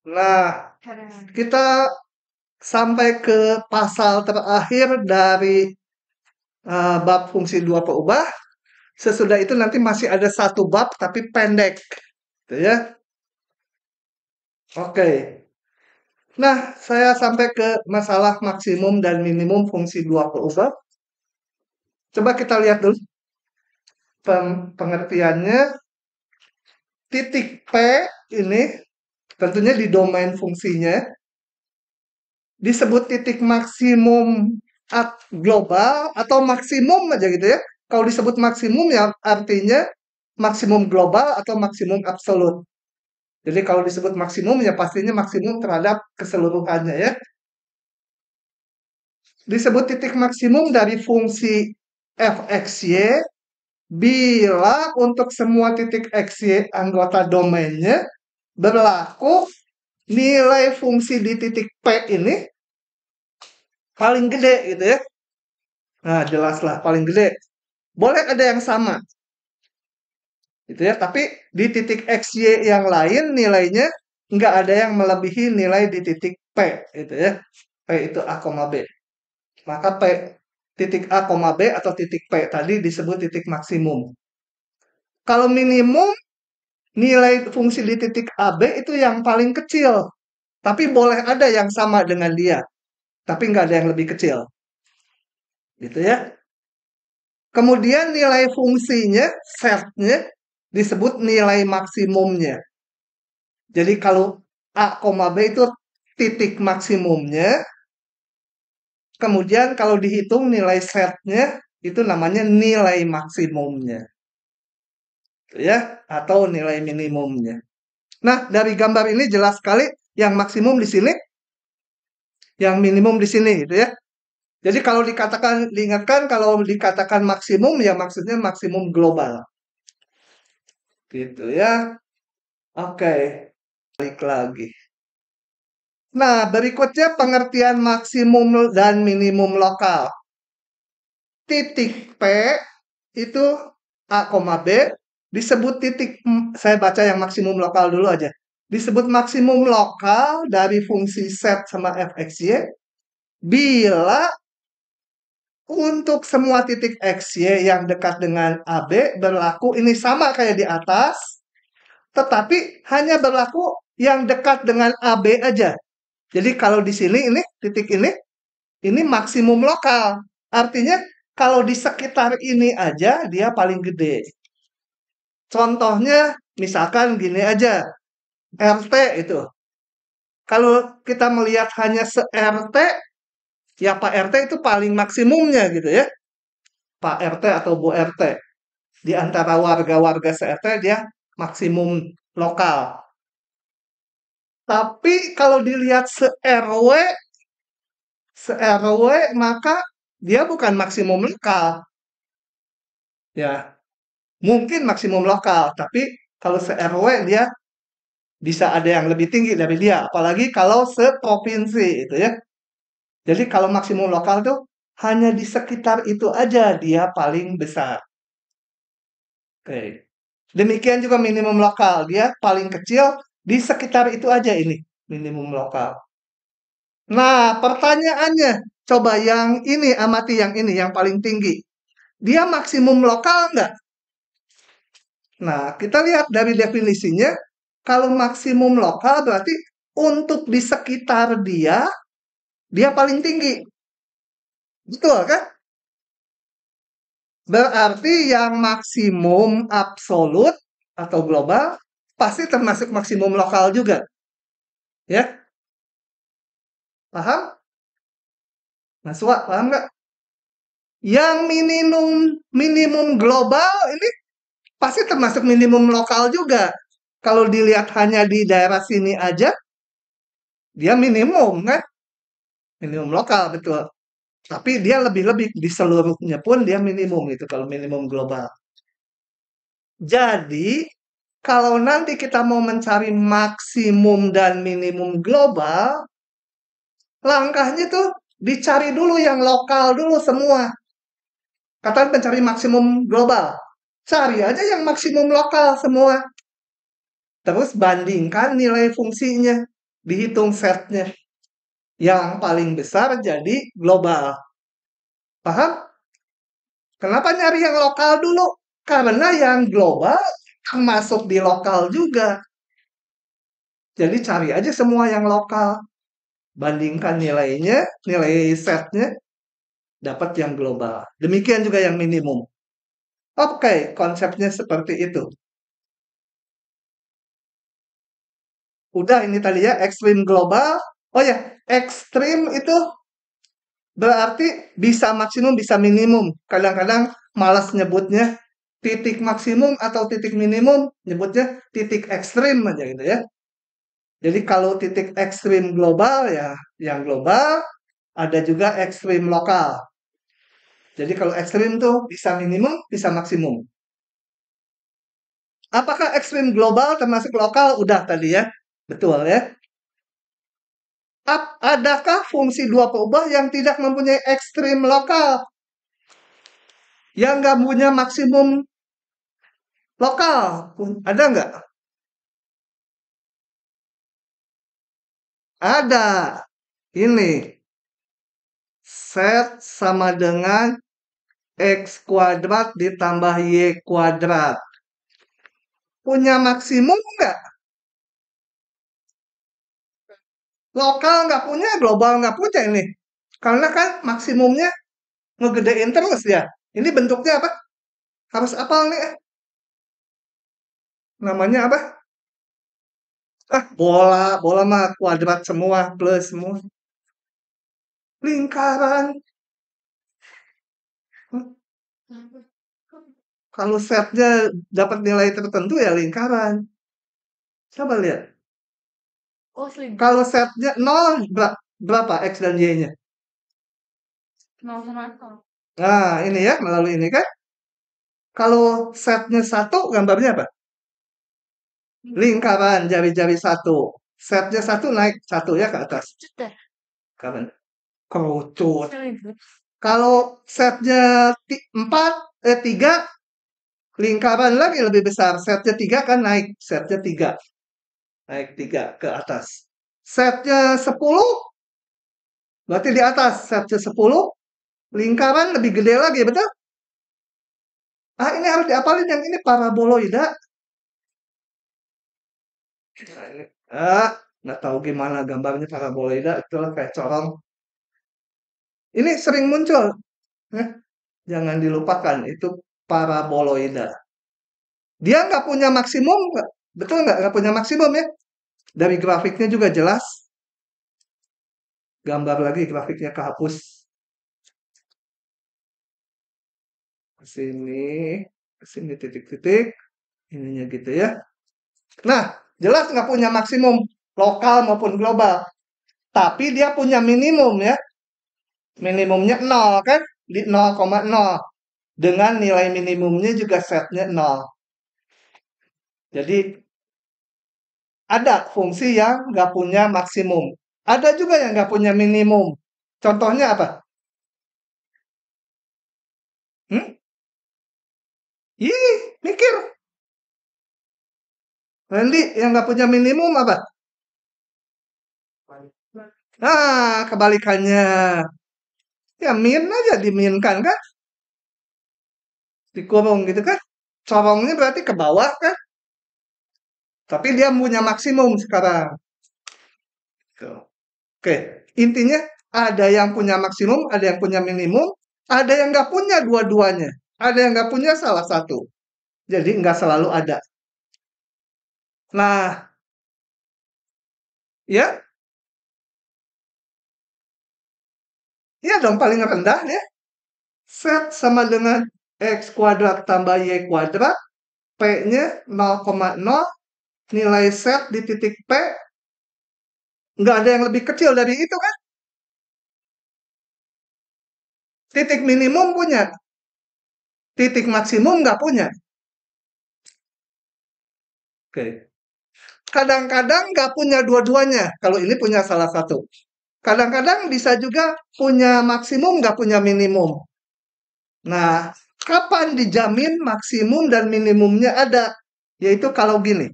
Nah, kita sampai ke pasal terakhir dari bab fungsi dua perubah. Sesudah itu nanti masih ada satu bab tapi pendek, gitu ya. Oke. Nah, saya sampai ke masalah maksimum dan minimum fungsi dua perubah. Coba kita lihat dulu pengertiannya. Titik P ini tentunya di domain fungsinya disebut titik maksimum global atau maksimum aja gitu ya. Kalau disebut maksimum ya artinya maksimum global atau maksimum absolut. Jadi kalau disebut maksimum ya pastinya maksimum terhadap keseluruhannya ya. Disebut titik maksimum dari fungsi fxy bila untuk semua titik xy anggota domainnya berlaku nilai fungsi di titik P ini paling gede gitu ya. Nah, jelaslah paling gede. Boleh ada yang sama. Gitu ya, tapi di titik XY yang lain nilainya nggak ada yang melebihi nilai di titik P gitu ya. P itu A, B. Maka P titik A, B atau titik P tadi disebut titik maksimum. Kalau minimum nilai fungsi di titik AB itu yang paling kecil. Tapi boleh ada yang sama dengan dia. Tapi nggak ada yang lebih kecil. Gitu ya. Kemudian nilai fungsinya, setnya, disebut nilai maksimumnya. Jadi kalau A, B itu titik maksimumnya. Kemudian kalau dihitung nilai setnya, itu namanya nilai maksimumnya. Ya, atau nilai minimumnya. Nah, dari gambar ini jelas sekali yang maksimum di sini, yang minimum di sini gitu ya. Jadi kalau diingatkan kalau dikatakan maksimum ya maksudnya maksimum global. Gitu ya. Oke, balik lagi. Nah, berikutnya pengertian maksimum dan minimum lokal. Titik P itu A, B disebut titik, saya baca yang maksimum lokal dulu aja. Disebut maksimum lokal dari fungsi set sama fxy bila untuk semua titik XY yang dekat dengan AB berlaku ini sama kayak di atas, tetapi hanya berlaku yang dekat dengan AB aja. Jadi kalau di sini ini titik ini maksimum lokal. Artinya kalau di sekitar ini aja dia paling gede. Contohnya misalkan gini aja, RT itu. Kalau kita melihat hanya se-RT, ya Pak RT itu paling maksimumnya gitu ya. Pak RT atau Bu RT. Di antara warga-warga se-RT dia maksimum lokal. Tapi kalau dilihat se-RW, maka dia bukan maksimum lokal. Ya, mungkin maksimum lokal, tapi kalau se-RW dia bisa ada yang lebih tinggi dari dia, apalagi kalau seprovinsi itu ya. Jadi kalau maksimum lokal tuh hanya di sekitar itu aja dia paling besar. Oke. Demikian juga minimum lokal, dia paling kecil di sekitar itu aja ini, minimum lokal. Nah, pertanyaannya, coba yang ini, amati yang ini, yang paling tinggi. Dia maksimum lokal enggak? Nah, kita lihat dari definisinya, kalau maksimum lokal berarti untuk di sekitar dia paling tinggi. Betul kan? Berarti yang maksimum absolut atau global pasti termasuk maksimum lokal juga. Ya, paham? Naswa, paham nggak? Yang minimum global ini pasti termasuk minimum lokal juga. Kalau dilihat hanya di daerah sini aja, dia minimum kan? Minimum lokal, betul. Tapi dia lebih-lebih di seluruhnya pun dia minimum itu kalau minimum global. Jadi, kalau nanti kita mau mencari maksimum dan minimum global, langkahnya tuh dicari dulu yang lokal dulu semua. Katakan pencari maksimum global. Cari aja yang maksimum lokal semua. Terus bandingkan nilai fungsinya. dihitung setnya. Yang paling besar jadi global. Paham? Kenapa nyari yang lokal dulu? Karena yang global masuk di lokal juga. Jadi cari aja semua yang lokal. Bandingkan nilainya, nilai setnya, dapat yang global. Demikian juga yang minimum. Oke, konsepnya seperti itu. Udah ini tadi ya, ekstrim global. Oh ya, ekstrim itu berarti bisa maksimum, bisa minimum. Kadang-kadang malas nyebutnya titik maksimum atau titik minimum, nyebutnya titik ekstrim aja gitu ya. Jadi kalau titik ekstrim global ya, yang global, ada juga ekstrim lokal. Jadi kalau ekstrim tuh bisa minimum, bisa maksimum. Apakah ekstrim global termasuk lokal? Udah tadi ya. Betul ya. Adakah fungsi dua peubah yang tidak mempunyai ekstrim lokal? Yang nggak punya maksimum lokal? Ada nggak? Ada. Ini. Set sama dengan X kuadrat ditambah Y kuadrat. Punya maksimum nggak? Lokal nggak punya, global nggak punya ini. Karena kan maksimumnya ngegedein terus ya. Ini bentuknya apa? Harus apal nih. Namanya apa? Bola. Bola mah kuadrat semua, plus semua. Lingkaran. Kalau setnya dapat nilai tertentu ya lingkaran. Coba lihat. Oh, slim. Kalau setnya 0, berapa X dan Y-nya? 0 sama 0. Nah, ini ya, melalui ini kan. Kalau setnya 1, gambarnya apa? Lingkaran jari-jari 1. Setnya 1 naik 1 ya ke atas. Cetar. Kapan? Kerucut. Slim. Kalau setnya 4, 3, lingkaran lagi lebih besar. Setnya 3 kan naik. Setnya 3. Naik 3 ke atas. Setnya 10, berarti di atas. Setnya 10, lingkaran lebih gede lagi, betul? Ini harus diapalin yang ini paraboloida. Nah, ini, nggak tahu gimana gambarnya paraboloida. Itulah kayak corong. Ini sering muncul. Jangan dilupakan, itu paraboloida. Dia nggak punya maksimum, betul nggak? Nggak punya maksimum ya. Dari grafiknya juga jelas. Gambar lagi grafiknya kehapus. Ke sini titik-titik. Ininya gitu ya. Nah, jelas nggak punya maksimum lokal maupun global. Tapi dia punya minimum ya. Minimumnya 0 kan? Di 0,0. Dengan nilai minimumnya juga setnya 0. Jadi ada fungsi yang nggak punya maksimum. Ada juga yang nggak punya minimum. Contohnya apa? Ih, mikir. Randy, yang nggak punya minimum apa? Nah, kebalikannya. Ya, min aja diminkan kan? Dikurung gitu kan? Corongnya berarti ke bawah kan? Tapi dia punya maksimum sekarang. Oke, intinya ada yang punya maksimum, ada yang punya minimum, ada yang nggak punya dua-duanya. Ada yang nggak punya salah satu. Jadi nggak selalu ada. Nah, ya, ya dong paling rendah ya. Set sama dengan X kuadrat tambah Y kuadrat. P-nya 0,0. Nilai set di titik P. Nggak ada yang lebih kecil dari itu kan? Titik minimum punya. Titik maksimum nggak punya. Oke. Kadang-kadang nggak punya dua-duanya. Kalau ini punya salah satu. Kadang-kadang bisa juga punya maksimum, nggak punya minimum. Nah, kapan dijamin maksimum dan minimumnya ada? Yaitu kalau gini.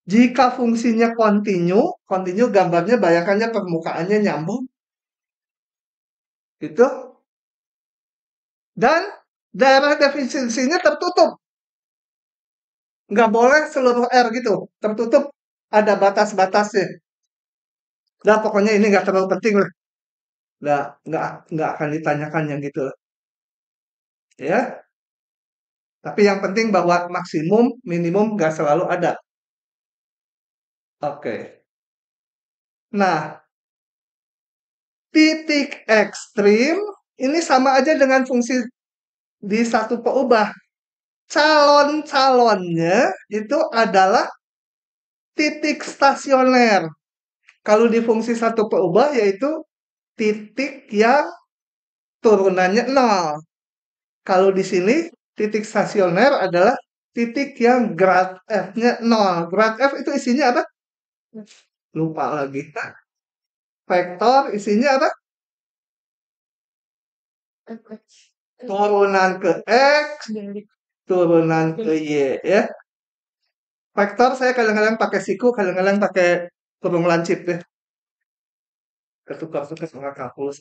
Jika fungsinya kontinu gambarnya bayangkannya permukaannya nyambung, gitu. Dan daerah definisinya tertutup. Nggak boleh seluruh R gitu, tertutup, ada batas-batasnya. Nah, pokoknya ini nggak terlalu penting lah. Nggak akan ditanyakan yang gitu lah. Ya, tapi yang penting bahwa maksimum, minimum nggak selalu ada. Oke. Nah, titik ekstrim ini sama aja dengan fungsi di satu peubah. Calon-calonnya itu adalah titik stasioner. Kalau di fungsi satu peubah yaitu titik yang turunannya 0. Kalau di sini titik stasioner adalah titik yang grad F-nya 0. Grad F itu isinya apa? Lupa lagi. Vektor isinya apa? Turunan ke X, turunan ke Y ya. Vektor saya kadang-kadang pakai siku, kadang-kadang pakai kurung lancip ya. Ketukar-tukar sama kalkulus.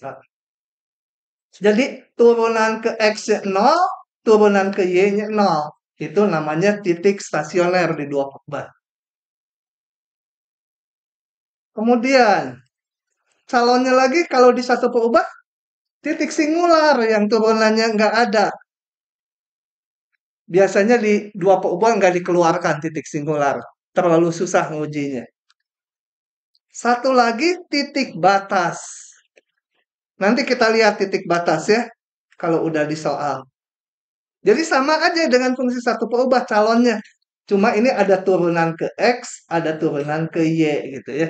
Jadi turunan ke X-nya 0, turunan ke Y-nya 0. Itu namanya titik stasioner di dua peubah. Kemudian calonnya lagi kalau di satu peubah titik singular yang turunannya nggak ada. Biasanya di dua peubah nggak dikeluarkan titik singular. Terlalu susah ngujinya. Satu lagi titik batas. Nanti kita lihat titik batas ya. Kalau udah di soal. Jadi sama aja dengan fungsi satu peubah calonnya. Cuma ini ada turunan ke X, ada turunan ke Y gitu ya.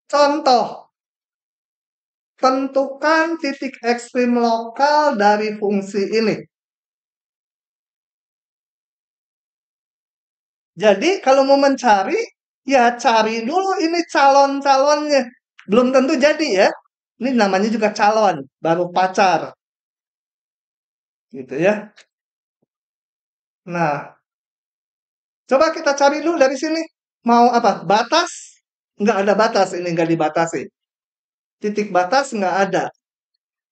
Contoh. Tentukan titik ekstrim lokal dari fungsi ini. Jadi kalau mau mencari, ya cari dulu ini calon-calonnya. Belum tentu jadi ya. Ini namanya juga calon, baru pacar. Gitu ya. Nah, coba kita cari dulu dari sini. Mau apa? Batas? Nggak ada batas, ini nggak dibatasi. Titik batas nggak ada.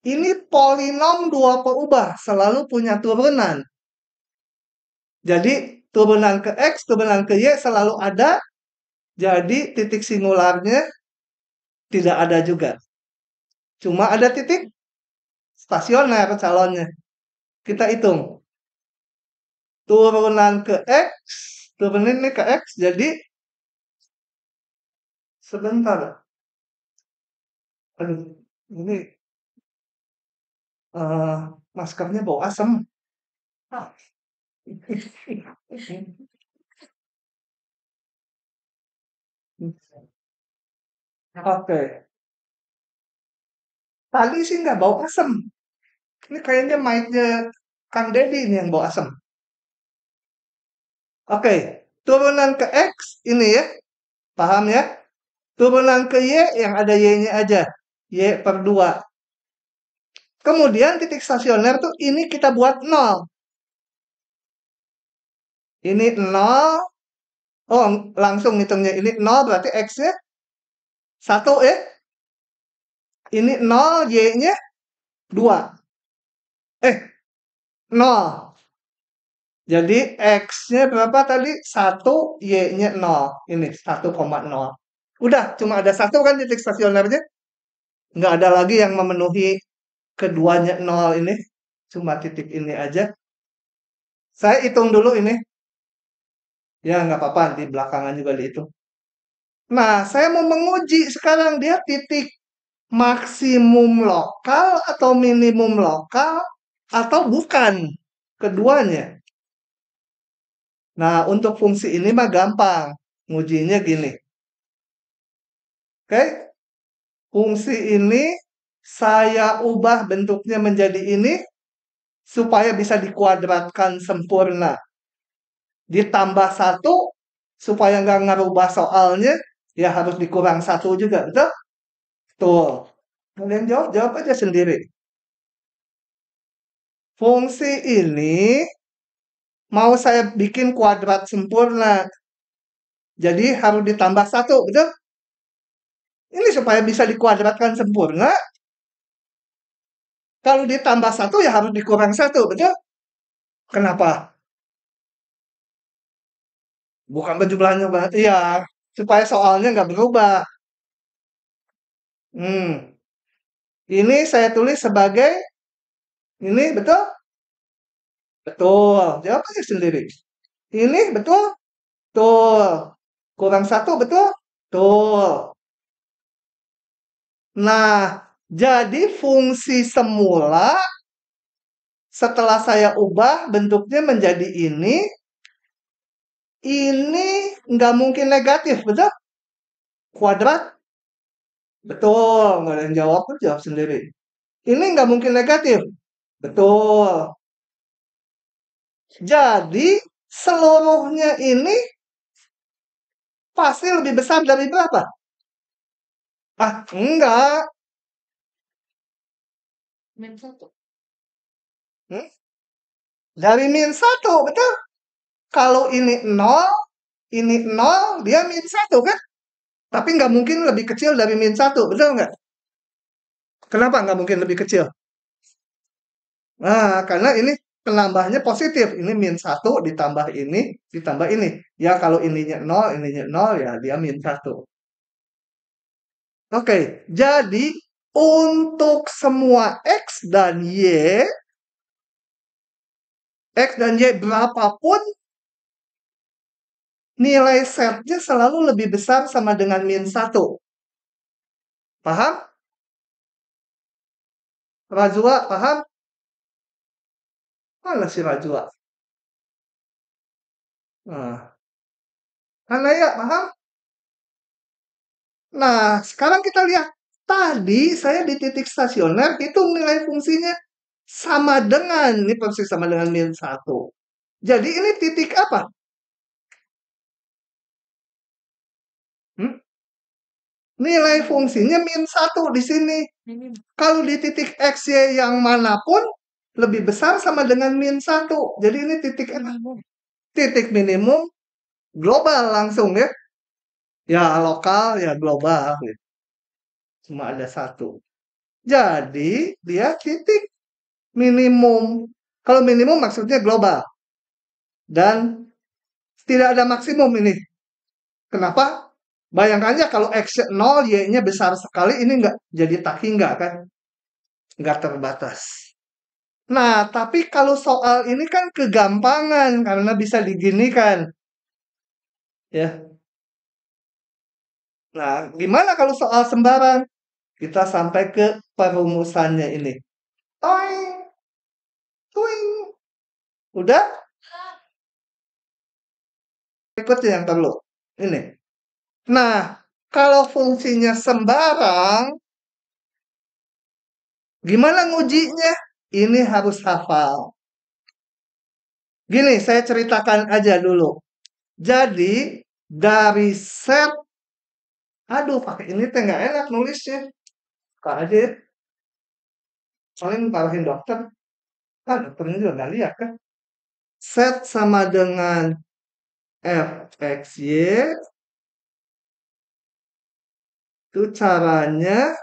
Ini polinom dua peubah, selalu punya turunan. Jadi turunan ke X, turunan ke Y selalu ada. Jadi titik singularnya tidak ada juga. Cuma ada titik stasioner calonnya. Kita hitung. Turunan ke X, turunin ini ke X, jadi sebentar. Aduh, ini maskernya bau asem. Oke, tadi sih nggak bau asem. Ini kayaknya mic-nya Kang Deddy ini yang bau asem. Oke, turunan ke X ini ya, paham ya? Turunan ke Y yang ada Y-nya aja, Y per 2. Kemudian titik stasioner tuh ini kita buat 0. Ini 0. Oh, langsung hitungnya. Ini 0 berarti X-nya 1 ya. Ini 0, Y-nya 2. 0. Jadi X-nya berapa tadi? 1, Y-nya 0. Ini 1,0. Udah, cuma ada satu kan titik stasionernya. Nggak ada lagi yang memenuhi keduanya 0 ini. Cuma titik ini aja. Saya hitung dulu ini. Ya, nggak apa-apa. Di belakangan juga dihitung. Nah, saya mau menguji sekarang dia titik maksimum lokal atau minimum lokal atau bukan. Keduanya. Nah, untuk fungsi ini mah gampang. Ngujinya gini. Oke? Fungsi ini saya ubah bentuknya menjadi ini supaya bisa dikuadratkan sempurna. Ditambah 1 supaya nggak ngerubah soalnya, ya harus dikurang 1 juga, betul? Tuh. Kalian jawab aja sendiri. Fungsi ini mau saya bikin kuadrat sempurna. Jadi harus ditambah 1, betul? Ini supaya bisa dikuadratkan sempurna, kalau ditambah 1 ya harus dikurang 1, betul? Kenapa? Bukan berjumlahnya, iya, supaya soalnya nggak berubah. Ini saya tulis sebagai ini, betul? Betul. Jawab aja sendiri. Ini betul? Betul. Kurang 1, betul? Betul. Nah, jadi fungsi semula setelah saya ubah bentuknya menjadi ini nggak mungkin negatif, betul? Kuadrat? Betul, nggak ada yang jawab, jawab sendiri. Ini nggak mungkin negatif. Betul. Jadi, seluruhnya ini pasti lebih besar dari berapa? Ah, enggak. Min 1. Hmm? Dari min 1, betul? Kalau ini 0, dia min 1, kan? Tapi nggak mungkin lebih kecil dari min 1, betul nggak? Kenapa nggak mungkin lebih kecil? Nah, karena ini penambahnya positif. Ini min 1 ditambah ini. Ya, kalau ininya 0, ya dia min 1. Oke, jadi untuk semua X dan Y berapapun, nilai setnya selalu lebih besar sama dengan min 1. Paham? Rajwa, paham? Mana si Rajwa? Nah, Hanaya, paham? Nah, sekarang kita lihat. Tadi saya di titik stasioner, hitung nilai fungsinya sama dengan, ini persis sama dengan min 1. Jadi ini titik apa? Nilai fungsinya min 1 di sini. Minim. Kalau di titik X, Y yang manapun, lebih besar sama dengan min 1. Jadi ini titik Minimum. titik minimum global langsung ya. Ya lokal, ya global. Gitu. Cuma ada 1. Jadi dia titik minimum. Kalau minimum maksudnya global. Dan tidak ada maksimum ini. Kenapa? Bayangkan aja kalau X 0, Y-nya besar sekali, ini nggak jadi tak hingga kan? Nggak terbatas. Nah, tapi kalau soal ini kan kegampangan karena bisa diginikan. Ya. Nah, gimana kalau soal sembarang? Kita sampai ke perumusannya ini. Toing, toing. Udah? Berikutnya yang perlu. Ini. Nah, kalau fungsinya sembarang, gimana ngujinya? Ini harus hafal. Gini, saya ceritakan aja dulu. Jadi, dari set, aduh, pakai ini teh nggak enak nulisnya. Kak aja ya. Paling parahin dokter. Ah, dokternya juga nggak lihat kan. Set sama dengan fxy, itu caranya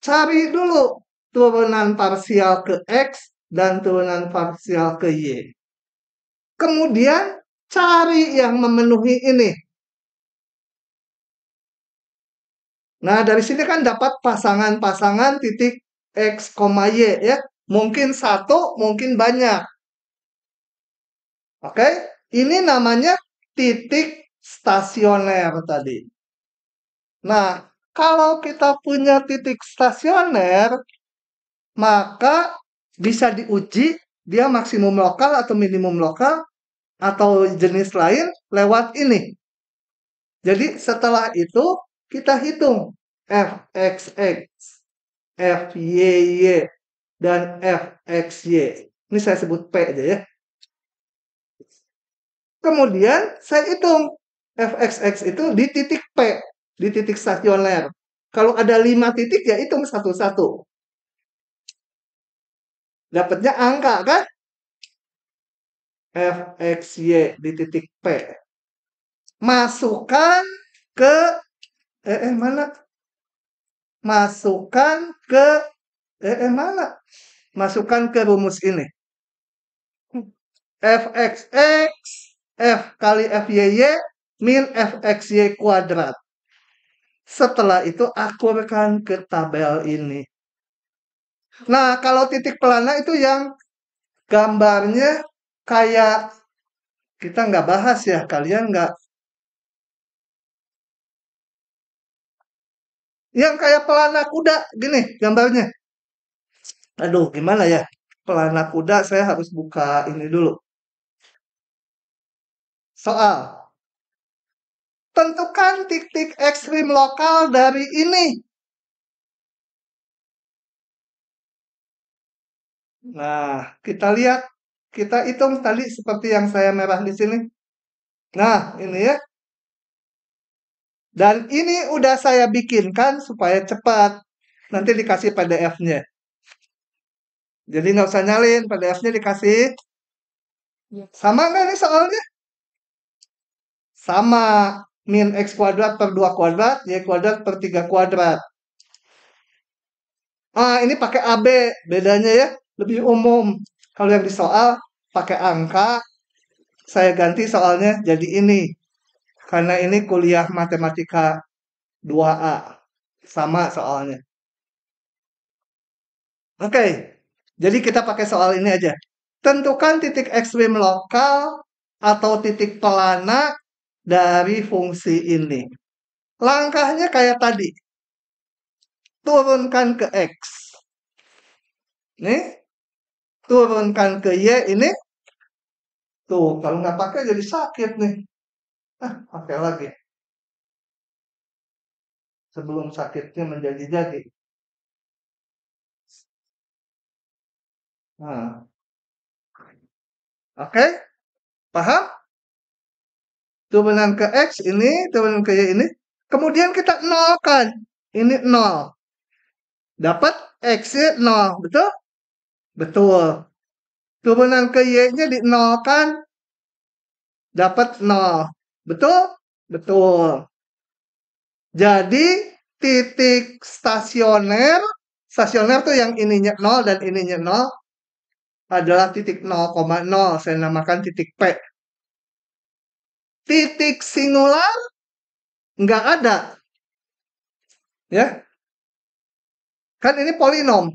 cari dulu turunan parsial ke X dan turunan parsial ke Y. Kemudian cari yang memenuhi ini. Nah, dari sini kan dapat pasangan-pasangan titik X, Y ya. Mungkin 1, mungkin banyak. Oke, ini namanya titik stasioner tadi. Nah, kalau kita punya titik stasioner, maka bisa diuji dia maksimum lokal atau minimum lokal atau jenis lain lewat ini. Jadi setelah itu kita hitung fxx, fyy, dan fxy. Ini saya sebut P aja ya. Kemudian saya hitung fxx itu di titik P, di titik stasioner. Kalau ada 5 titik ya hitung satu-satu. Dapatnya angka kan? fxy di titik P. Masukkan ke mana? Masukkan ke mana? Masukkan ke rumus ini. fxx f kali fyy min fxy kuadrat. Setelah itu akurkan ke tabel ini. Nah, kalau titik pelana itu yang gambarnya kayak kita nggak bahas ya, kalian nggak. Yang kayak pelana kuda, gini gambarnya. Aduh, gimana ya? Pelana kuda, saya harus buka ini dulu. Soal. Tentukan titik ekstrim lokal dari ini. Nah, kita lihat. Kita hitung tadi seperti yang saya merah di sini. Nah, ini ya. Dan ini udah saya bikinkan supaya cepat. Nanti dikasih PDF-nya. Jadi nggak usah nyalin, PDF-nya dikasih. Sama nggak nih soalnya? Sama. Min x kuadrat per 2 kuadrat, y kuadrat per 3 kuadrat. Ini pakai AB, bedanya ya. Lebih umum. Kalau yang di soal pakai angka, saya ganti soalnya jadi ini. Karena ini kuliah matematika 2A. Sama soalnya. Oke, jadi kita pakai soal ini aja. Tentukan titik ekstrim lokal atau titik pelana dari fungsi ini. Langkahnya kayak tadi. Turunkan ke X. Nih. Turunkan ke Y ini. Tuh, kalau nggak pakai jadi sakit nih. Pakai lagi. Sebelum sakitnya menjadi-jadi. Nah. Oke? Paham? Turunan ke X ini, turunan ke Y ini. Kemudian kita nolkan. Ini 0. Dapat X-nya 0. Betul? Betul. Turunan ke Y-nya di 0 kan? Dapat 0. Betul? Betul. Jadi, titik stasioner tuh yang ininya 0 dan ininya 0 adalah titik 0,0. Saya namakan titik P. Titik singular nggak ada. Ya. Kan ini polinom.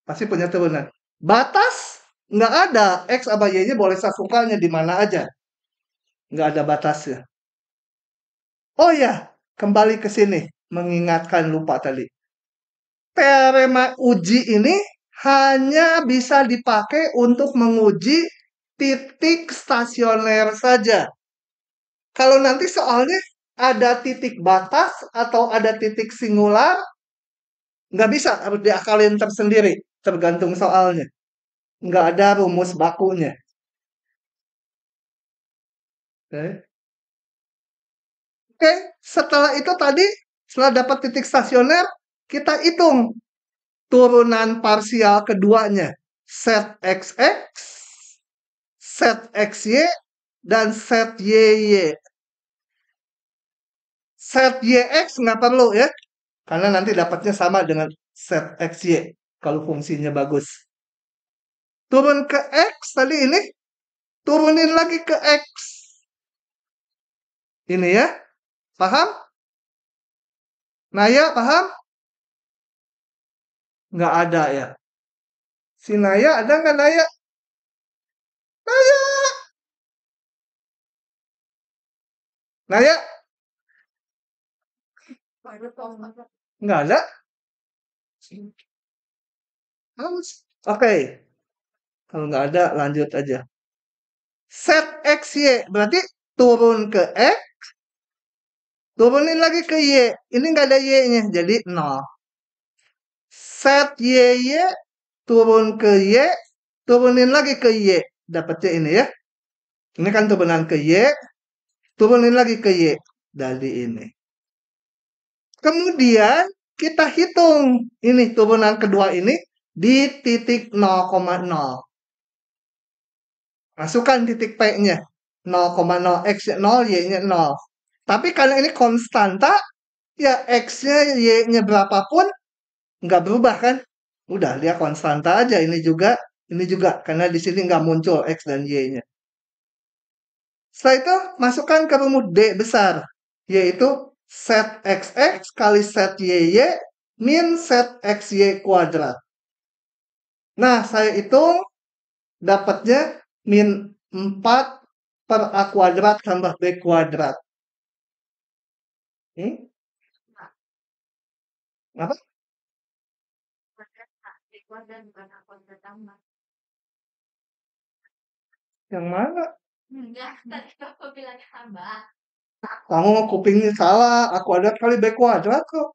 Pasti punya turunan. Batas nggak ada. X sama Y-nya boleh sasukanya di mana aja. Nggak ada batasnya. Oh ya, kembali ke sini. Mengingatkan lupa tadi. Teorema uji ini hanya bisa dipakai untuk menguji titik stasioner saja. Kalau nanti soalnya ada titik batas atau ada titik singular, nggak bisa, harus diakalin tersendiri, tergantung soalnya. Nggak ada rumus bakunya. Oke, setelah itu tadi, setelah dapat titik stasioner, kita hitung turunan parsial keduanya. Set XX, set XY, dan set YY. Set YX nggak perlu ya, karena nanti dapatnya sama dengan set XY, kalau fungsinya bagus. Turun ke X tadi ini, turunin lagi ke X. Ini ya, paham? Naya, paham? Nggak ada ya. Si Naya ada nggak Naya? Naya! Naya? Nggak ada? Oke. Kalau nggak ada, lanjut aja. Set XY, berarti turun ke X, turunin lagi ke Y. Ini nggak ada Y-nya, jadi 0. Set YY, turun ke Y, turunin lagi ke Y. Dapatnya ini ya. Ini kan turunan ke Y, turunin lagi ke Y. Dari ini. Kemudian kita hitung ini turunan kedua ini di titik 0,0. Masukkan titik P-nya. 0,0 X-nya 0, Y-nya 0. Tapi karena ini konstanta, ya X-nya, Y-nya berapapun, nggak berubah kan? Udah, dia konstanta aja. Ini juga. Karena di sini nggak muncul X dan Y-nya. Setelah itu, masukkan ke rumus D besar. Yaitu set XX kali set YY min set XY kuadrat. Nah, saya hitung dapatnya min 4 per A kuadrat tambah B kuadrat. Apa? Kuadrat bukan kuadrat tambah. Yang mana? Enggak, tadi Bapak bilang tambah. Kamu kupingnya salah. A kuadrat kali B kuadrat kok.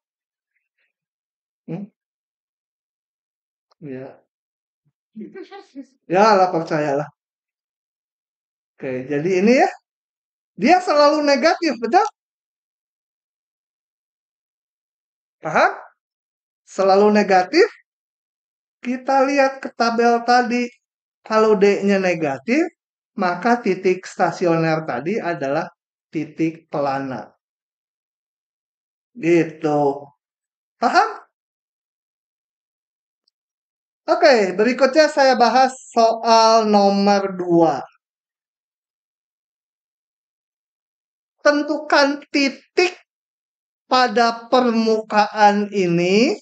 Ya. Ya lah, percayalah. Oke, jadi ini ya. Dia selalu negatif, betul? Paham? Selalu negatif. Kita lihat ke tabel tadi. Kalau D-nya negatif, maka titik stasioner tadi adalah titik pelana. Gitu. Paham? Oke, berikutnya saya bahas soal nomor 2. Tentukan titik pada permukaan ini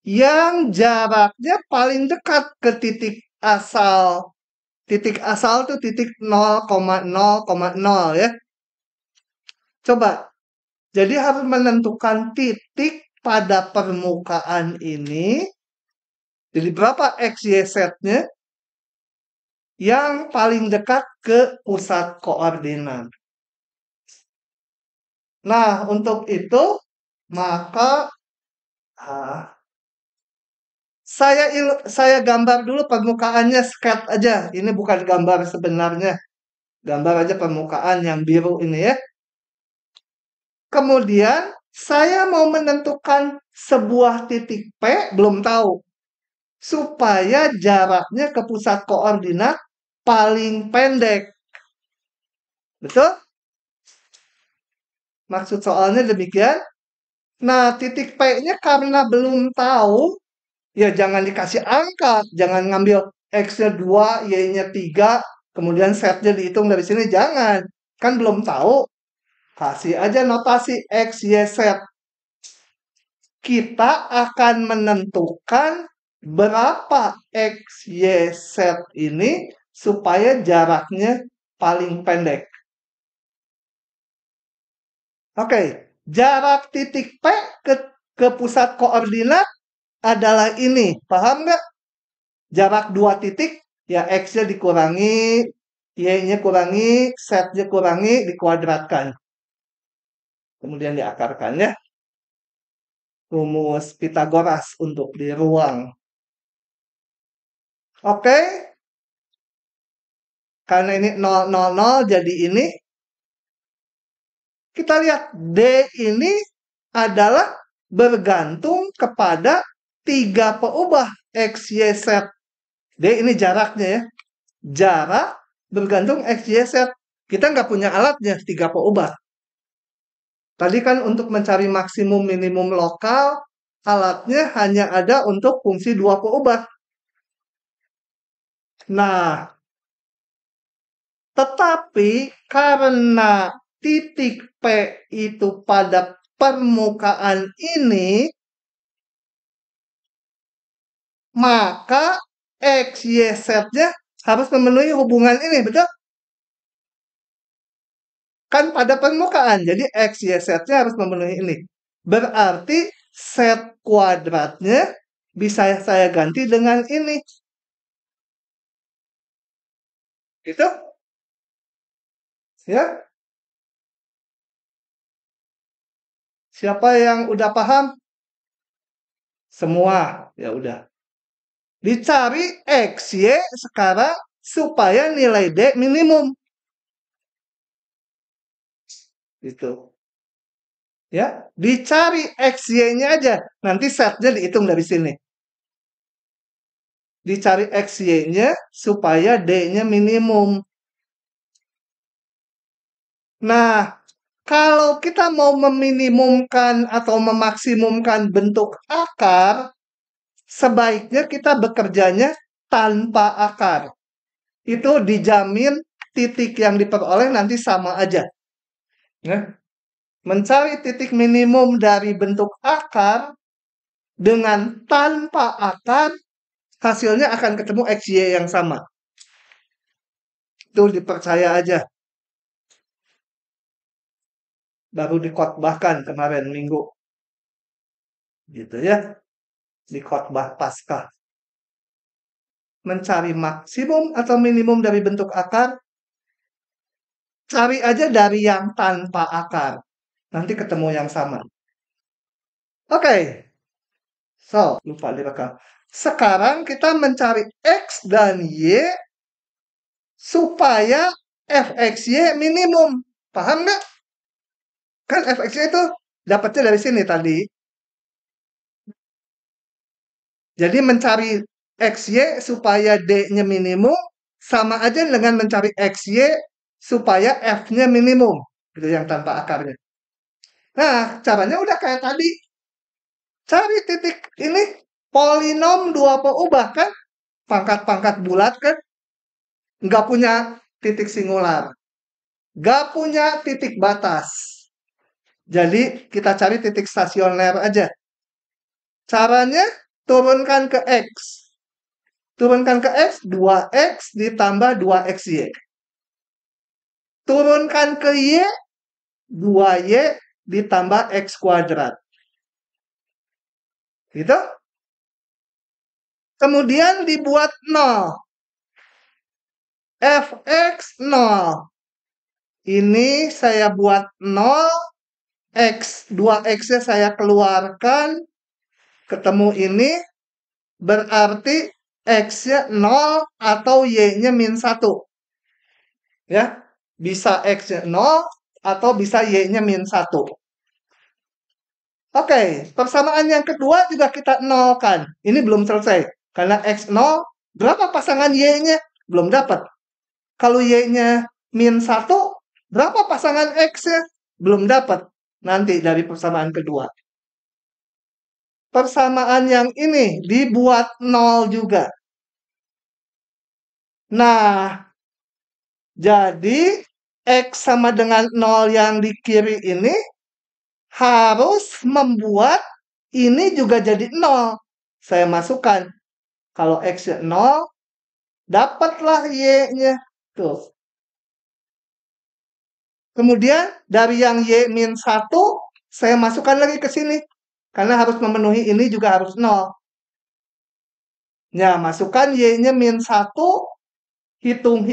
yang jaraknya paling dekat ke titik asal. Titik asal itu titik 0,0,0 ya. Coba. Jadi harus menentukan titik pada permukaan ini. Jadi berapa X, Y, Z-nya yang paling dekat ke pusat koordinat. Nah, untuk itu maka saya gambar dulu permukaannya, sketch aja. Ini bukan gambar sebenarnya. Gambar aja permukaan yang biru ini ya. Kemudian saya mau menentukan sebuah titik P, belum tahu. Supaya jaraknya ke pusat koordinat paling pendek. Betul? Maksud soalnya demikian. Nah, titik P-nya karena belum tahu, ya jangan dikasih angka. Jangan ngambil X-nya 2, Y-nya 3, kemudian Z-nya dihitung dari sini. Jangan. Kan belum tahu. Kasih aja notasi X, Y, Z. Kita akan menentukan berapa X, Y, Z ini supaya jaraknya paling pendek. Oke, jarak titik P ke pusat koordinat adalah ini. Paham nggak? Jarak dua titik, ya X-nya dikurangi, Y-nya kurangi, Z-nya kurangi, dikuadratkan. Kemudian diakarkan ya. Rumus Pitagoras untuk di ruang. Oke. Karena ini 0, 0, 0, jadi ini. Kita lihat D ini adalah bergantung kepada 3 peubah X, Y, Z. D ini jaraknya ya. Jarak bergantung X, Y, Z. Kita nggak punya alatnya, 3 peubah. Tadi kan untuk mencari maksimum minimum lokal, alatnya hanya ada untuk fungsi 2 peubah. Nah, tetapi karena titik P itu pada permukaan ini, maka X, Y, Z-nya harus memenuhi hubungan ini, betul? Kan pada permukaan, jadi X, Y, Z-nya harus memenuhi ini. Berarti Z kuadratnya bisa saya ganti dengan ini. Gitu? Ya? Siapa yang udah paham? Semua. Ya udah. Dicari X, Y sekarang supaya nilai D minimum. Gitu. Ya, dicari X, Y-nya aja. Nanti Z-nya dihitung dari sini. dicari XY-nya supaya D-nya minimum. Nah, kalau kita mau meminimumkan atau memaksimumkan bentuk akar, sebaiknya kita bekerjanya tanpa akar. Itu dijamin titik yang diperoleh nanti sama aja. Ya. Mencari titik minimum dari bentuk akar dengan tanpa akar, hasilnya akan ketemu XY yang sama. Itu dipercaya aja. Baru dikhotbahkan kemarin minggu. Gitu ya. Di khotbah Paskah. Mencari maksimum atau minimum dari bentuk akar, cari aja dari yang tanpa akar. Nanti ketemu yang sama. Oke. So, lupa direkam. Sekarang kita mencari X dan Y supaya fxy minimum. Paham nggak? Kan fxy itu dapatnya dari sini tadi. Jadi mencari xy supaya D-nya minimum sama aja dengan mencari xy supaya f-nya minimum. Gitu yang tanpa akarnya. Nah, caranya udah kayak tadi. Cari titik ini polinom dua peubah kan? Pangkat-pangkat bulat kan? Nggak punya titik singular. Nggak punya titik batas. Jadi kita cari titik stasioner aja. Caranya turunkan ke X. Turunkan ke X, 2X ditambah 2XY. Turunkan ke Y, 2Y ditambah X kuadrat. Gitu. Kemudian dibuat 0. Fx 0. Ini saya buat 0. X, 2X-nya saya keluarkan. Ketemu ini. Berarti X-nya 0 atau Y-nya min 1. Ya. Bisa X-nya 0 atau bisa Y-nya min 1. Oke, persamaan yang kedua juga kita nolkan. Ini belum selesai. Karena X 0, berapa pasangan Y-nya? Belum dapat. Kalau Y-nya min 1, berapa pasangan X-nya? Belum dapat. Nanti dari persamaan kedua. Persamaan yang ini dibuat 0 juga. Nah, jadi X sama dengan 0 yang di kiri ini harus membuat ini juga jadi 0. Saya masukkan. Kalau X-nya 0, dapatlah Y-nya. Tuh. Kemudian dari yang Y min 1, saya masukkan lagi ke sini. Karena harus memenuhi ini juga harus 0. Ya, masukkan Y-nya min 1, hitung.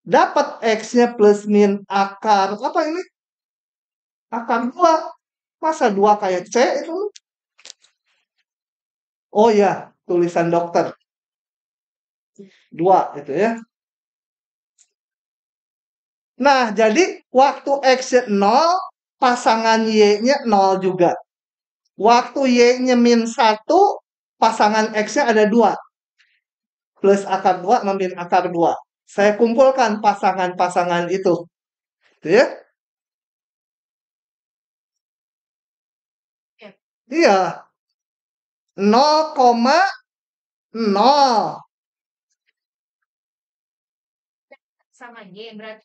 Dapat X-nya plus min akar. Apa ini? Akar 2. Masa 2 kayak C itu? Oh ya, tulisan dokter. 2 itu ya. Nah, jadi waktu X-nya 0, pasangan Y-nya 0 juga. Waktu Y-nya min 1, pasangan X-nya ada 2. Plus akar 2 min akar 2. Saya kumpulkan pasangan-pasangan itu. Gitu ya. Iya. 0,0. Sama Y berarti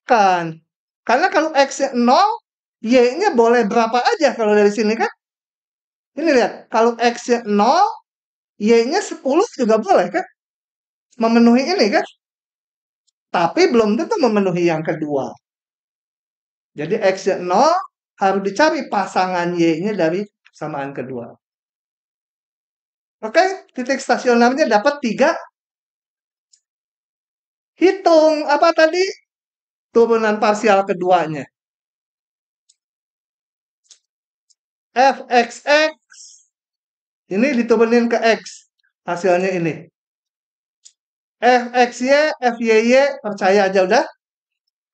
Kan. Karena kalau X-nya 0, Y-nya boleh berapa aja kalau dari sini kan? Ini lihat. Kalau X-nya 0, Y-nya 10 juga boleh kan? Memenuhi ini kan? Tapi belum tentu memenuhi yang kedua. Jadi X-nya 0 harus dicari pasangan Y-nya dari persamaan kedua. Oke, titik stasionernya dapat 3. Hitung apa tadi? Turunan parsial keduanya. Fxx. Ini diturunin ke X. Hasilnya ini. Fxy, Fyy, percaya aja udah.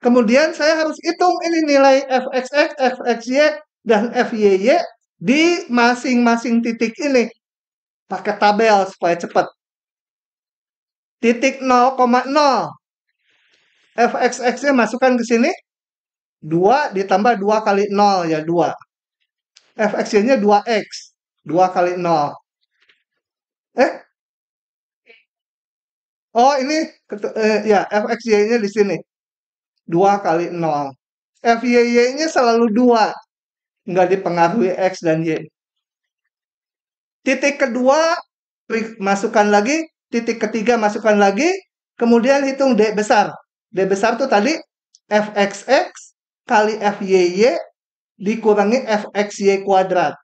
Kemudian saya harus hitung ini nilai Fxx, Fxy, dan Fyy di masing-masing titik ini. pakai tabel supaya cepat. Titik 0,0. Fx-nya masukkan ke sini. 2 ditambah 2 kali 0 ya 2. Fx-nya 2x. 2 kali 0. Oh ini ya fxy-nya di sini. 2 kali 0. Fy-nya selalu 2. Nggak dipengaruhi x dan y. Titik kedua, masukkan lagi. Titik ketiga, masukkan lagi. Kemudian hitung D besar. D besar tuh tadi fxx kali fyy dikurangi fxy kuadrat.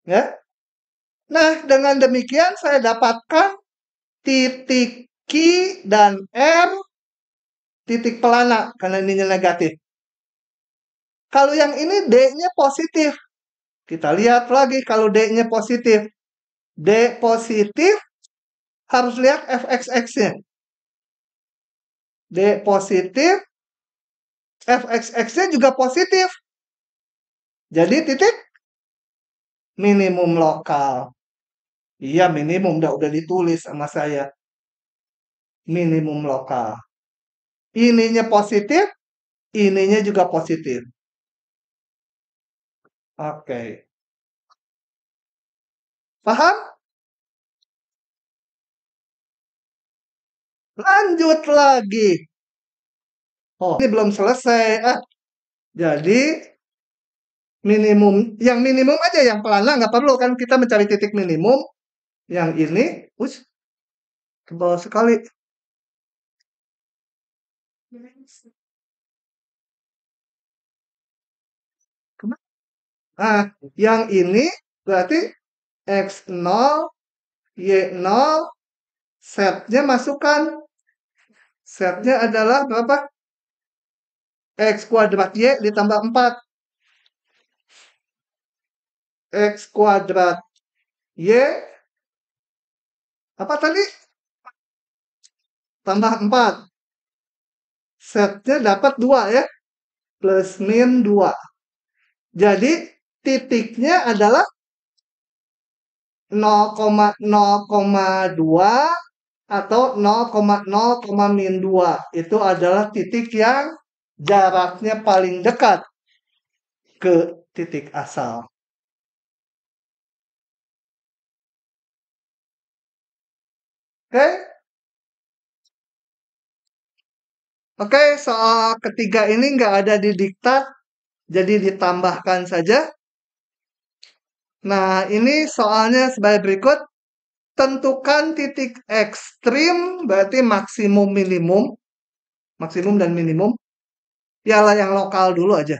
Ya. Nah, dengan demikian saya dapatkan titik Q dan R titik pelana karena ininya negatif. Kalau yang ini D-nya positif. Kita lihat lagi kalau D-nya positif. D positif harus lihat fxx-nya. D positif, fxx-nya juga positif. Jadi titik minimum lokal. Iya minimum, udah ditulis sama saya. Minimum lokal. Ininya positif, ininya juga positif. Oke. Paham? Lanjut lagi. Oh, ini belum selesai. Jadi minimum, yang minimum aja, yang pelana nggak perlu kan kita mencari titik minimum. Yang ini, tebal sekali. Yang ini berarti X0, Y0, setnya masukkan. Setnya adalah berapa? X kuadrat Y ditambah 4. X kuadrat Y, apa tadi? Tambah 4. Setnya dapat 2 ya. Plus min 2. Jadi titiknya adalah 0,0,2 atau 0,0, min 2. Itu adalah titik yang jaraknya paling dekat ke titik asal. Oke? Oke, soal ketiga ini nggak ada di diktat, jadi ditambahkan saja. Nah, ini soalnya sebagai berikut. Tentukan titik ekstrim, berarti maksimum minimum. Maksimum dan minimum. Ialah yang lokal dulu aja.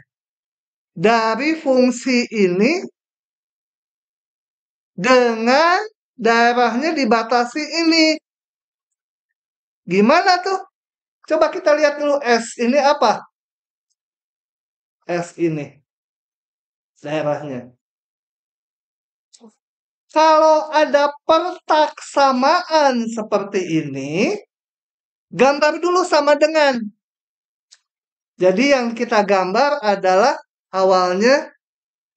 Dari fungsi ini, dengan daerahnya dibatasi ini. Gimana tuh? Coba kita lihat dulu S ini apa? S ini. Daerahnya. Kalau ada pertaksamaan seperti ini, gambar dulu sama dengan. Jadi yang kita gambar adalah awalnya,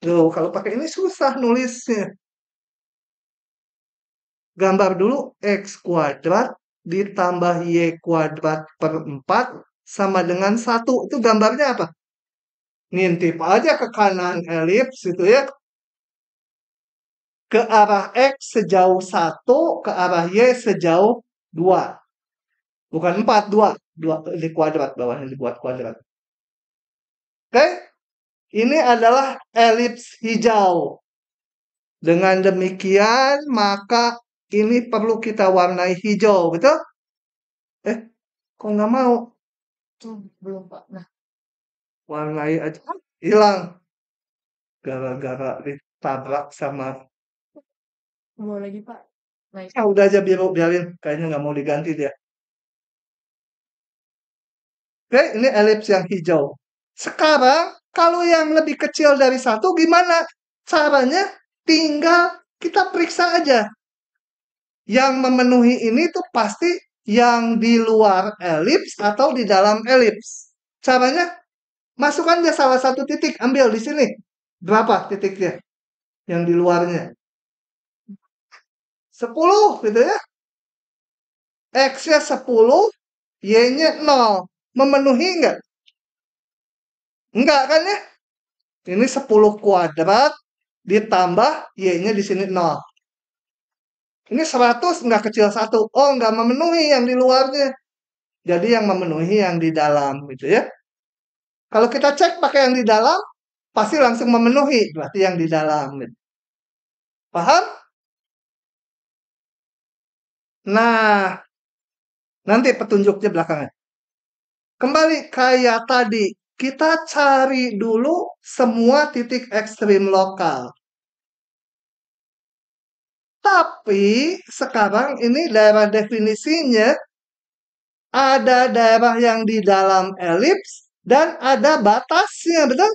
kalau pakai ini susah nulisnya. Gambar dulu X kuadrat ditambah Y kuadrat per 4 sama dengan 1. Itu gambarnya apa? Ngintip aja ke kanan elips itu ya. Ke arah X sejauh 1, ke arah Y sejauh 2. Bukan 4, 2. 2 di kuadrat, bawahnya dibuat kuadrat. Oke? Ini adalah elips hijau. Dengan demikian, maka ini perlu kita warnai hijau, betul? Kok nggak mau? Belum, Pak. Nah, Warnai aja. Hilang. Gara-gara ditabrak sama. mau lagi, Pak. Baik. Udah aja biarin. Kayaknya nggak mau diganti dia. Oke, ini elips yang hijau. Sekarang, kalau yang lebih kecil dari 1, gimana? Caranya tinggal kita periksa aja. Yang memenuhi ini tuh pasti yang di luar elips atau di dalam elips. Caranya, masukkan aja salah satu titik. Ambil di sini. Berapa titiknya? Yang di luarnya. 10 gitu ya. X-nya 10, Y-nya 0. Memenuhi enggak? Enggak kan ya? Ini 10 kuadrat ditambah Y-nya di sini 0. Ini 100 enggak kecil 1. Oh, enggak memenuhi yang di luarnya. Jadi yang memenuhi yang di dalam gitu ya. Kalau kita cek pakai yang di dalam, pasti langsung memenuhi. Berarti yang di dalam. Gitu. Paham? Nah, nanti petunjuknya belakangan. Kembali kayak tadi, kita cari dulu semua titik ekstrim lokal. Tapi sekarang ini daerah definisinya ada daerah yang di dalam elips dan ada batasnya, betul?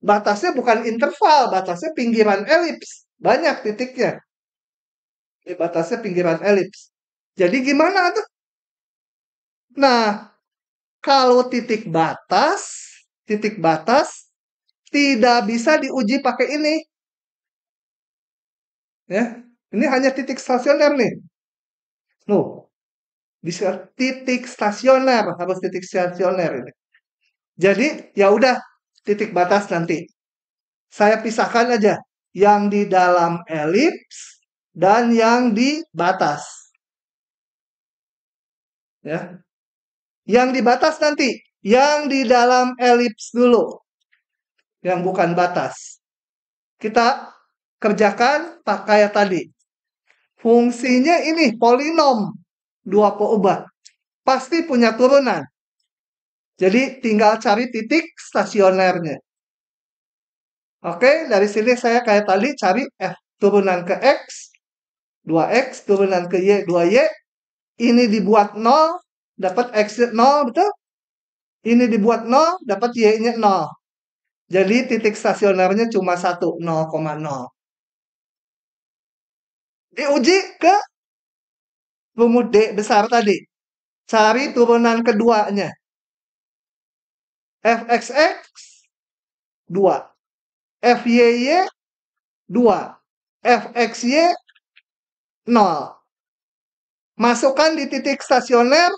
Batasnya bukan interval, batasnya pinggiran elips. Banyak titiknya. Batasnya pinggiran elips. Jadi gimana tuh? Nah, kalau titik batas tidak bisa diuji pakai ini. Ya, ini hanya titik stasioner nih. Loh, bisa titik stasioner, harus titik stasioner ini. Jadi ya udah titik batas nanti. Saya pisahkan aja yang di dalam elips dan yang di batas. Ya. Yang di batas nanti, yang di dalam elips dulu. Yang bukan batas. Kita kerjakan pakai tadi. Fungsinya ini polinom dua peubah. Pasti punya turunan. Jadi tinggal cari titik stasionernya. Oke, dari sini saya kayak tadi cari F turunan ke X, 2X, turunan ke Y, 2Y. Ini dibuat 0, dapat X-nya 0, betul? Ini dibuat 0, dapat Y-nya 0. Jadi titik stasionernya cuma 1, 0,0. Diuji ke rumus D besar tadi. Cari turunan keduanya. Fxx 2. Fyy 2. Fxy 0. Masukkan di titik stasioner.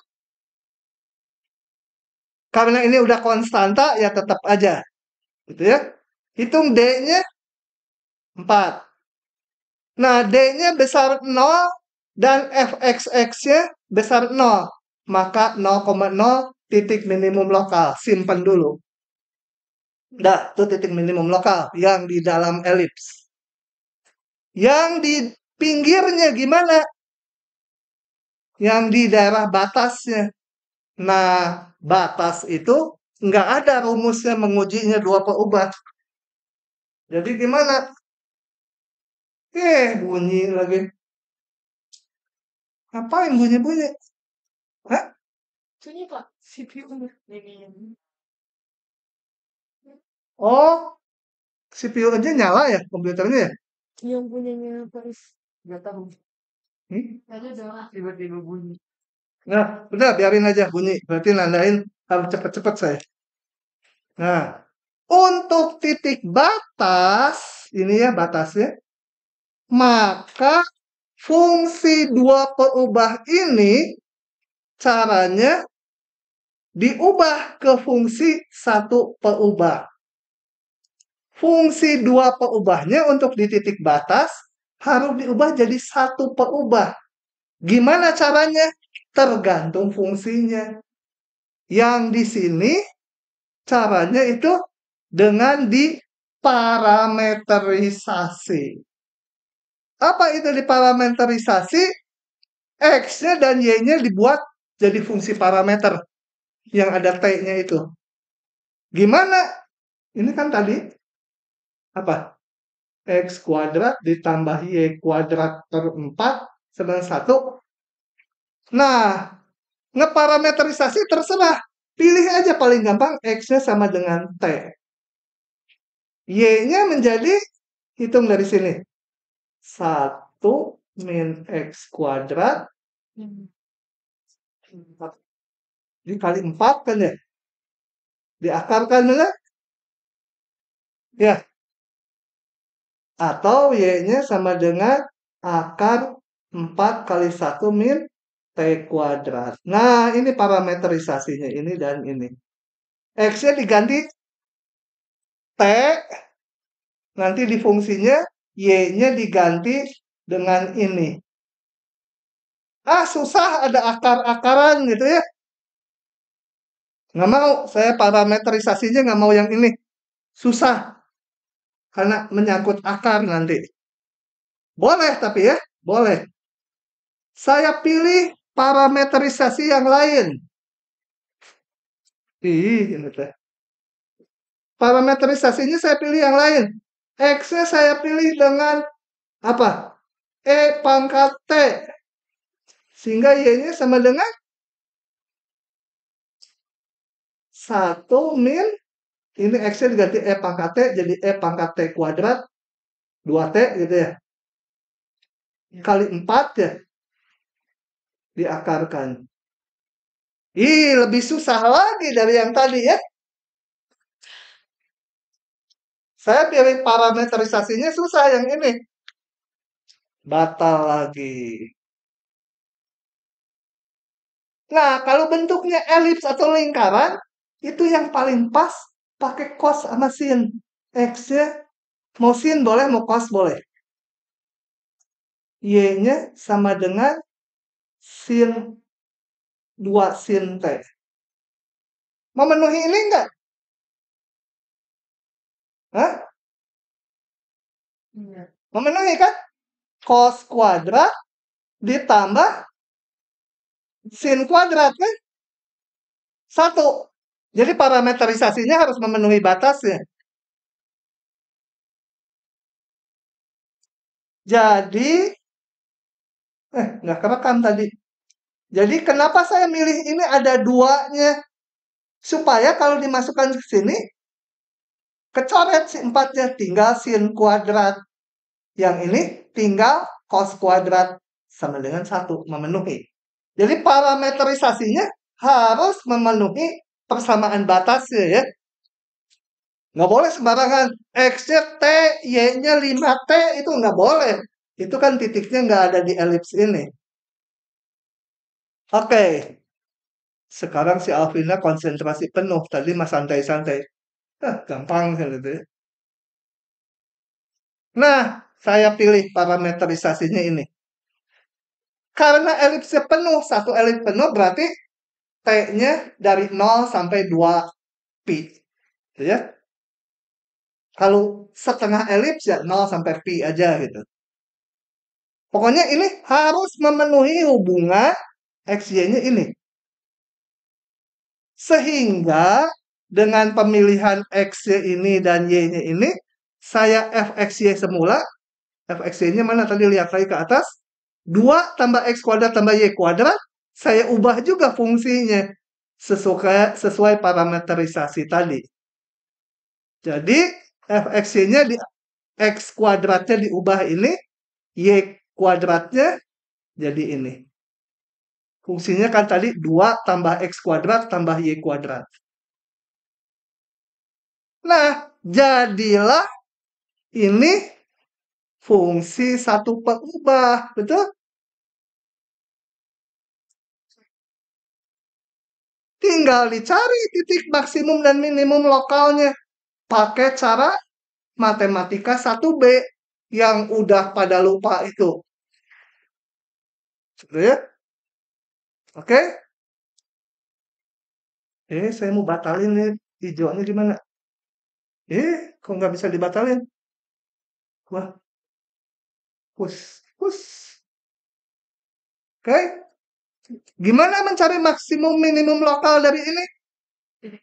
Karena ini udah konstanta, ya tetap aja. Gitu ya. Hitung D-nya 4. Nah, D-nya besar 0 dan Fxx-nya besar 0. Maka 0,0 titik minimum lokal. Simpan dulu. Nah, itu titik minimum lokal yang di dalam elips. Yang di pinggirnya gimana? Yang di daerah batasnya. Nah, batas itu nggak ada rumusnya mengujinya dua peubah. Jadi gimana? Bunyi lagi. Ngapain bunyi-bunyi? Hah? Ini Pak, CPU-nya. Ini. Oh, CPU aja nyala ya komputernya ya? Yang punyanya Pak Is. Gak tahu. Hmm? Ada doang tiba-tiba bunyi. Nah, udah biarin aja bunyi. Berarti nandain harus cepet-cepet saya. Nah, untuk titik batas, ini ya batasnya, maka fungsi dua peubah ini caranya diubah ke fungsi satu peubah. Fungsi dua peubahnya untuk di titik batas harus diubah jadi satu peubah. Gimana caranya? Tergantung fungsinya. Yang di sini caranya itu dengan diparameterisasi. Apa itu diparameterisasi? X-nya dan Y-nya dibuat jadi fungsi parameter yang ada T-nya itu. Gimana? Ini kan tadi apa? X kuadrat ditambah Y kuadrat per 4 sama 1. Nah, ngeparameterisasi terserah. Pilih aja paling gampang X-nya sama dengan T. Y-nya menjadi, hitung dari sini. 1 min X kuadrat dikali 4 kan ya? Diakarkan kan? Ya. Atau Y-nya sama dengan akar 4 kali 1 min T kuadrat. Nah, ini parameterisasinya, ini dan ini. X-nya diganti T, nanti di fungsinya, Y-nya diganti dengan ini. Susah ada akar-akaran gitu ya. Nggak mau, saya parameterisasinya nggak mau yang ini. Susah, karena menyangkut akar nanti. Boleh tapi ya, boleh. Saya pilih parameterisasi yang lain. Ini teh. Parameterisasinya saya pilih yang lain. X-nya saya pilih dengan apa? E pangkat T. Sehingga Y-nya sama dengan 1 min, ini X-nya diganti E pangkat T, jadi E pangkat T kuadrat, 2T gitu ya. Kali 4 ya. Diakarkan. Lebih susah lagi dari yang tadi ya. Saya pilih parameterisasinya susah yang ini. Batal lagi. Nah, kalau bentuknya elips atau lingkaran, itu yang paling pas pakai cos sama sin. X-nya mau sin boleh, mau cos boleh. Y-nya sama dengan sin 2 sin T. Memenuhi ini enggak? Hah? Iya. Memenuhi kan? Cos kuadrat ditambah sin kuadrat kan? 1. Jadi parameterisasinya harus memenuhi batasnya. Jadi, nggak kerekam tadi. Jadi kenapa saya milih ini ada 2-nya? Supaya kalau dimasukkan ke sini, kecoret si 4-nya, tinggal sin kuadrat. Yang ini tinggal cos kuadrat sama dengan 1, memenuhi. Jadi parameterisasinya harus memenuhi persamaan batasnya ya. Nggak boleh sembarangan. X-nya T, Y-nya 5T, itu nggak boleh. Itu kan titiknya nggak ada di elips ini. Oke. Sekarang si Alvina konsentrasi penuh. Tadi mah santai-santai. Gampang kan gitu ya. Nah, saya pilih parameterisasinya ini. Karena elipsnya penuh, satu elips penuh berarti T-nya dari 0 sampai 2 pi. Gitu ya. Kalau setengah elips ya 0 sampai pi aja gitu. Pokoknya ini harus memenuhi hubungan XY-nya ini. Sehingga dengan pemilihan X-nya ini dan Y-nya ini, saya fxy semula, fxy-nya mana tadi lihat lagi ke atas, 2 tambah X kuadrat tambah Y kuadrat, saya ubah juga fungsinya sesuai parameterisasi tadi. Jadi fxy-nya di X kuadratnya diubah ini, Y kuadratnya jadi ini. Fungsinya kan tadi 2 tambah X kuadrat tambah Y kuadrat. Nah, jadilah ini fungsi satu pengubah, betul? Tinggal dicari titik maksimum dan minimum lokalnya. Pakai cara matematika 1B yang udah pada lupa itu. Gitu ya? Oke? Saya mau batalin nih. Hijaunya gimana? Kok nggak bisa dibatalin? Wah, push. Oke? Gimana mencari maksimum minimum lokal dari ini?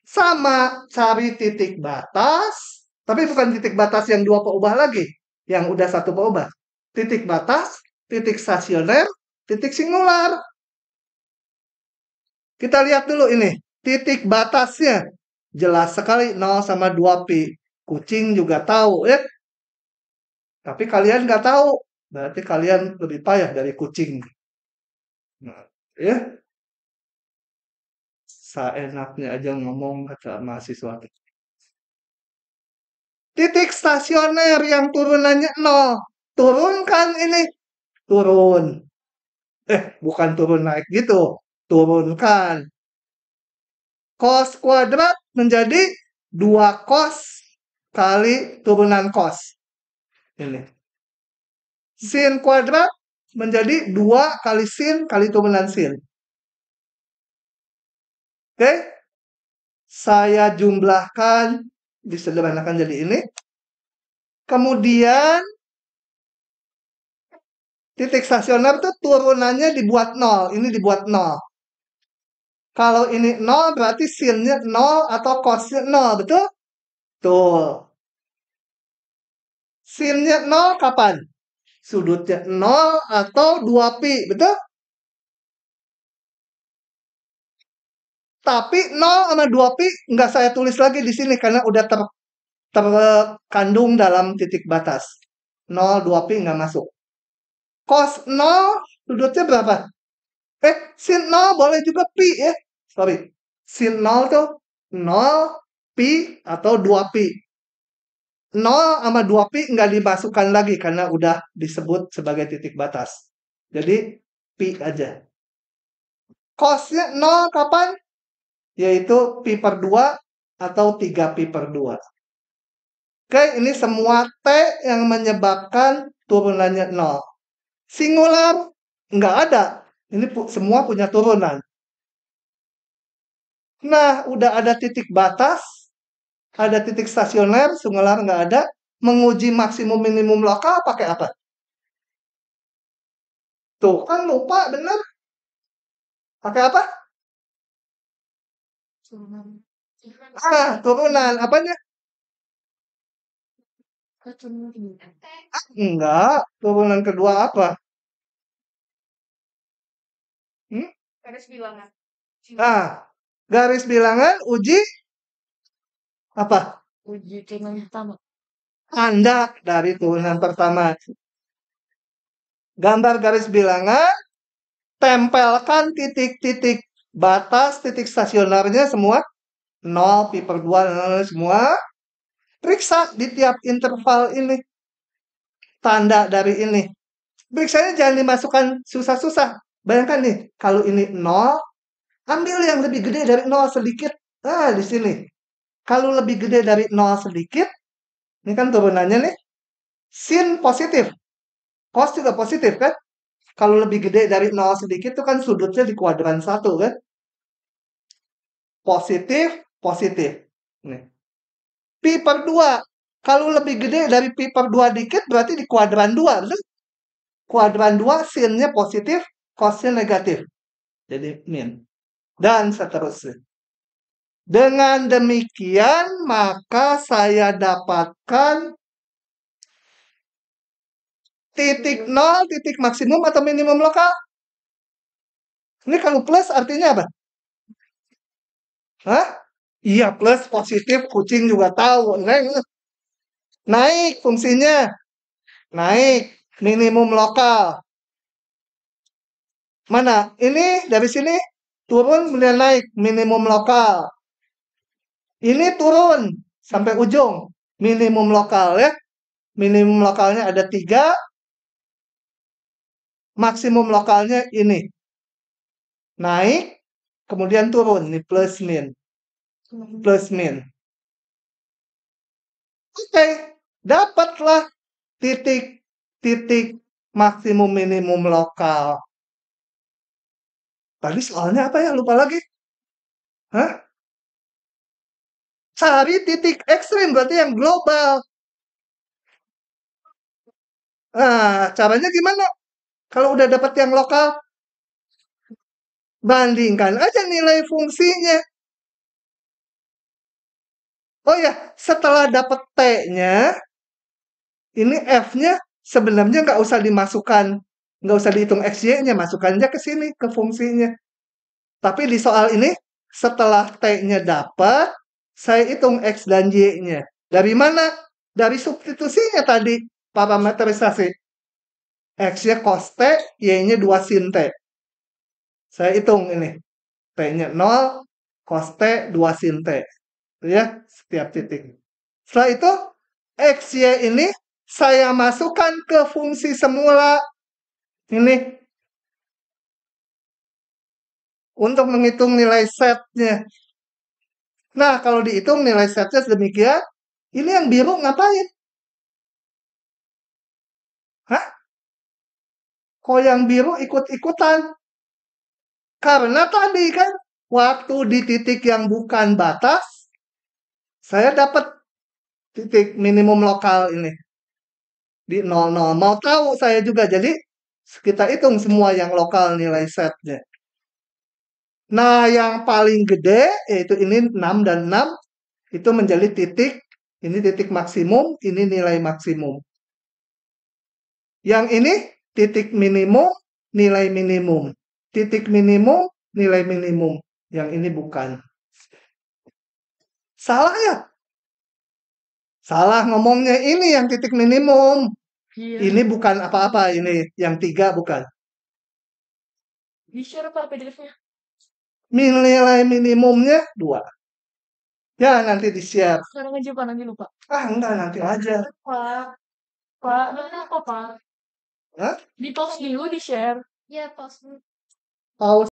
Sama, cari titik batas, tapi bukan titik batas yang 2 peubah lagi, yang udah 1 peubah. Titik batas, titik stasioner, titik singular. Kita lihat dulu ini, titik batasnya. Jelas sekali 0 sama 2 pi. Kucing juga tahu ya. Tapi kalian nggak tahu, berarti kalian lebih payah dari kucing. Nah, ya. Seenaknya aja ngomong kata mahasiswa. Titik stasioner yang turunannya 0. Turunkan ini turun. Bukan turun naik gitu. Turunkan. Cos kuadrat menjadi 2 cos kali turunan cos. Ini. Sin kuadrat menjadi 2 kali sin kali turunan sin. Oke? Saya jumlahkan, disederhanakan jadi ini. Kemudian titik stasioner itu turunannya dibuat 0. Ini dibuat 0. Kalau ini 0 berarti sinnya 0 atau cosnya 0. Betul? Tuh. Sinnya 0 kapan? Sudutnya 0 atau 2pi. Betul? Tapi 0 sama 2pi nggak saya tulis lagi di sini karena udah terkandung dalam titik batas. 0, 2pi nggak masuk. Cos 0 sudutnya berapa? Sin 0 boleh juga pi ya. Sorry. Sin 0 tuh 0 pi atau 2pi. 0 sama 2pi nggak dimasukkan lagi karena udah disebut sebagai titik batas. Jadi pi aja. Cosnya 0 kapan? Yaitu pi per 2 atau 3pi per 2. Oke, ini semua T yang menyebabkan turunannya 0. Singular nggak ada. Ini semua punya turunan. Nah, udah ada titik batas, ada titik stasioner, singular nggak ada. Menguji maksimum minimum lokal pakai apa? Tuh, kan lupa bener. Pakai apa? Turunan. Turunan. Apanya? Turunan ini. Enggak. Turunan kedua apa? Garis bilangan. Garis bilangan uji apa? Uji turunan pertama. Tanda dari turunan pertama. Gambar garis bilangan, tempelkan titik-titik batas, titik stasionernya semua. 0, pi per 2, semua. Periksa di tiap interval ini. Tanda dari ini. Periksanya jangan dimasukkan susah-susah. Bayangkan nih, kalau ini 0, ambil yang lebih gede dari 0 sedikit. Di sini. Kalau lebih gede dari 0 sedikit, ini kan turunannya nih. Sin positif. Cos juga positif kan? Kalau lebih gede dari 0 sedikit itu kan sudutnya di kuadran 1 kan? Positif, positif. Nih. Pi per 2. Kalau lebih gede dari pi per 2 dikit berarti di kuadran 2. Betul? Kuadran 2 sinnya positif, cosnya negatif. Jadi min. Dan seterusnya. Dengan demikian maka saya dapatkan titik 0, titik maksimum atau minimum lokal. Ini kalau plus artinya apa? Iya, plus positif, kucing juga tahu. Naik fungsinya. Naik. Minimum lokal. Mana? Ini dari sini turun kemudian naik. Minimum lokal. Ini turun sampai ujung. Minimum lokal ya. Minimum lokalnya ada 3. Maksimum lokalnya ini. Naik. Kemudian turun. Ini plus min. Plus min. Oke. Dapatlah titik maksimum minimum lokal. Tadi soalnya apa ya? Lupa lagi. Cari titik ekstrim, berarti yang global. Caranya gimana? Kalau udah dapat yang lokal, bandingkan aja nilai fungsinya. Oh ya, setelah dapat T-nya, ini F-nya sebenarnya nggak usah dimasukkan, nggak usah dihitung XY-nya, masukkan aja ke sini, ke fungsinya. Tapi di soal ini, setelah T-nya dapat, saya hitung X dan Y-nya. Dari mana? Dari substitusinya tadi, parameterisasi. X-nya cos T, Y-nya 2 sin T. Saya hitung ini. T-nya 0, cos T, 2 sin T. Ya, setiap titik. Setelah itu, X, Y ini saya masukkan ke fungsi semula Ini untuk menghitung nilai setnya. Nah, kalau dihitung nilai setnya sedemikian, ini yang biru ngapain? Hah? Kok yang biru ikut-ikutan? Karena tadi kan, waktu di titik yang bukan batas, saya dapat titik minimum lokal ini. Di 00. Mau tahu saya juga, jadi kita hitung semua yang lokal nilai setnya. Nah, yang paling gede, yaitu ini 6 dan 6, itu menjadi titik, ini titik maksimum, ini nilai maksimum. Yang ini titik minimum, nilai minimum. Titik minimum, nilai minimum. Yang ini bukan. Salah ya? Salah ngomongnya, ini yang titik minimum. Iya. Ini bukan apa-apa, ini yang 3 bukan. Di-share Pak PDF-nya. Nilai minimumnya 2. Ya, nanti di-share. Sekarang aja Pak, nanti lupa. Enggak, nanti aja. Pak, Pak, nanti apa Pak? Hah? Di-pause dulu, di-share. Iya, pause dulu. Pause.